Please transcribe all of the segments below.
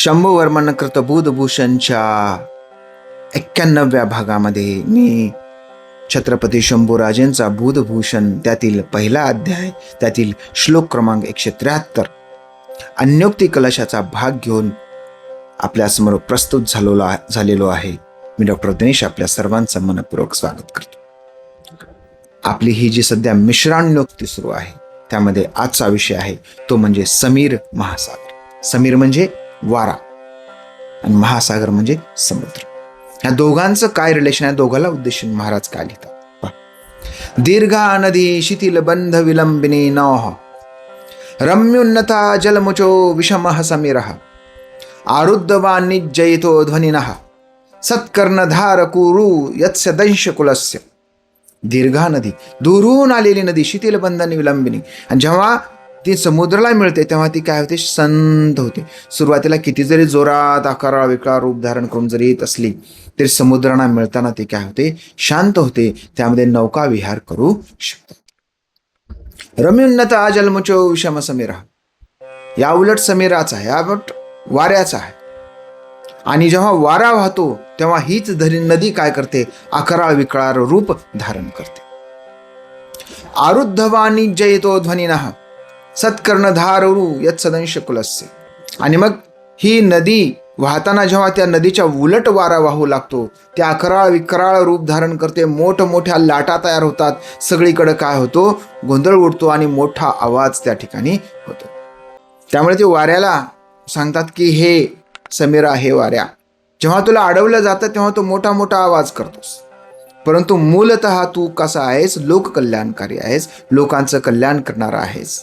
शंभुवर्मन कृत बुधभूषणच्या 91व्या भागामध्ये मी छत्रपती शंभूराजेंचा बुधभूषण त्यातील पहिला अध्याय त्यातील श्लोक क्रमांक 173 अन्योक्ती कलशाचा भाग घेऊन आपल्या समोर प्रस्तुत झालेलो आहे. मी डॉक्टर दिनेश आपल्या सर्वांचं मनपूर्वक स्वागत करतो. आपली ही जी सध्या मिश्रान्योक्ती सुरू आहे त्यामध्ये आजचा विषय आहे तो म्हणजे समीर महासागर. समीर म्हणजे वारा आणि महासागर म्हणजे समुद्र. या दोघांचं काय रिलेशन आहे, दोघाला उद्देशून महाराज काय लिहितात. दीर्घा नदी शिथिल बंध विलंबिनी नौह रम्योन्नता जलमुचो विषमः समीरः आरुद्धवान् निज्जयितो ध्वनिनः सत्कर्णधार कुरु यत्स्य दंशकुलस्य. दीर्घा नदी, दूरून आलेली नदी, शिथिल बंधनी विलंबिनी, आणि जेव्हा ती समुद्राला मिळते तेव्हा ती काय होते, संत होते. सुरुवातीला किती जरी जोरात आकारा विकारा रूप धारण करून जरी येत असली तरी समुद्राला मिळताना ती काय होते, शांत होते. त्यामध्ये नौका विहार करू शकतात. रम्योन्नता जलमुचो विषम समीरः, या उलट समीराचा आहे, या उलट वाऱ्याचा आहे. आणि जेव्हा वारा वाहतो तेव्हा हीच नदी काय करते, आकाराळ विकराळ रूप धारण करते. आरुद्धवानी जयतो ध्वनिनः सत्कर्णधारू यत् सदंश कुलस्य. आणि मग ही नदी वाहताना जेव्हा त्या नदीच्या उलट वारा वाहू लागतो त्या आकाराळ विकराळ रूप धारण करते. मोठमोठ्या लाटा तयार होतात, सगळीकडे काय होतो, गोंधळ उडतो आणि मोठा आवाज त्या ठिकाणी होतो. त्यामुळे ते वाऱ्याला सांगतात की हे समीरा, हे वाऱ्या, जेव्हा तुला अडवलं जातं तेव्हा तू मोठा मोठा आवाज करतोस, परंतु मूलतः तू कसा आहेस, लोककल्याणकारी आहेस, लोकांचं कल्याण करणारा आहेस.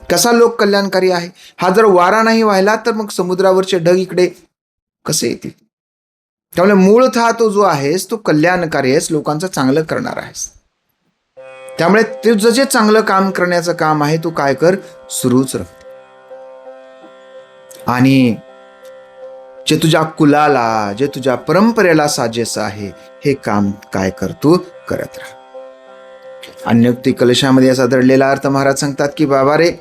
कसा लोक कल्याणकारी आहे, हा जर वारा नाही वाहिला तर मग समुद्रावरचे ढग इकडे कसे येतील. त्यामुळे मूळतः तो जो आहेस तो कल्याणकारी आहेस, लोकांचं चांगलं करणार आहेस. त्यामुळे तुझं जे चांगलं काम करण्याचं काम आहे तू काय कर, सुरूच राह. आणि जे तुझ्या कुलाला, जे तुझ्या परंपरेला साजेसं आहे हे काम काय कर, तू करत राहा. अन्योक्ती कलशामध्ये असा दडलेला अर्थ महाराज सांगतात की बाबा रे,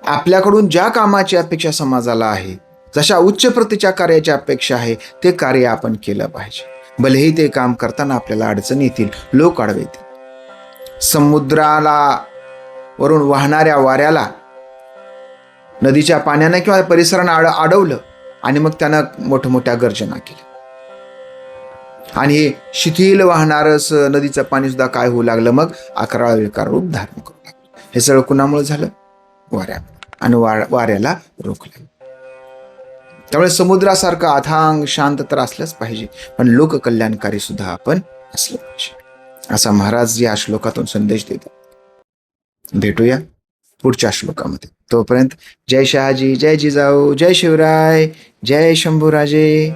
आपल्याकडून ज्या कामाची अपेक्षा समाजाला आहे, जशा उच्च प्रतीच्या कार्याची अपेक्षा आहे ते कार्य आपण केलं पाहिजे. भलेही ते काम करताना आपल्याला अडचणी येतील, लोक अडवतील. समुद्राला वरून वाहणाऱ्या वाऱ्याला नदीच्या पाण्याने किंवा परिसरानं अडवलं आणि मग त्यानं मोठमोठ्या गर्जना केल्या आणि हे शिथिल वाहणारच नदीचं पाणी सुद्धा काय होऊ लागलं, मग आकाराळ विकार रूप धारण करू लागलं. हे सगळं कुणामुळे झालं, वाऱ्या. आणि वाऱ्याला रोखलं. त्यामुळे समुद्रासारखं अथांग शांत तर असलंच पाहिजे, पण लोककल्याणकारी सुद्धा आपण असलं पाहिजे, असा महाराज या श्लोकातून संदेश देतात. भेटूया पुढच्या श्लोकामध्ये. तोपर्यंत जय शहाजी, जय जिजाऊ, जय शिवराय, जय शंभूराजे.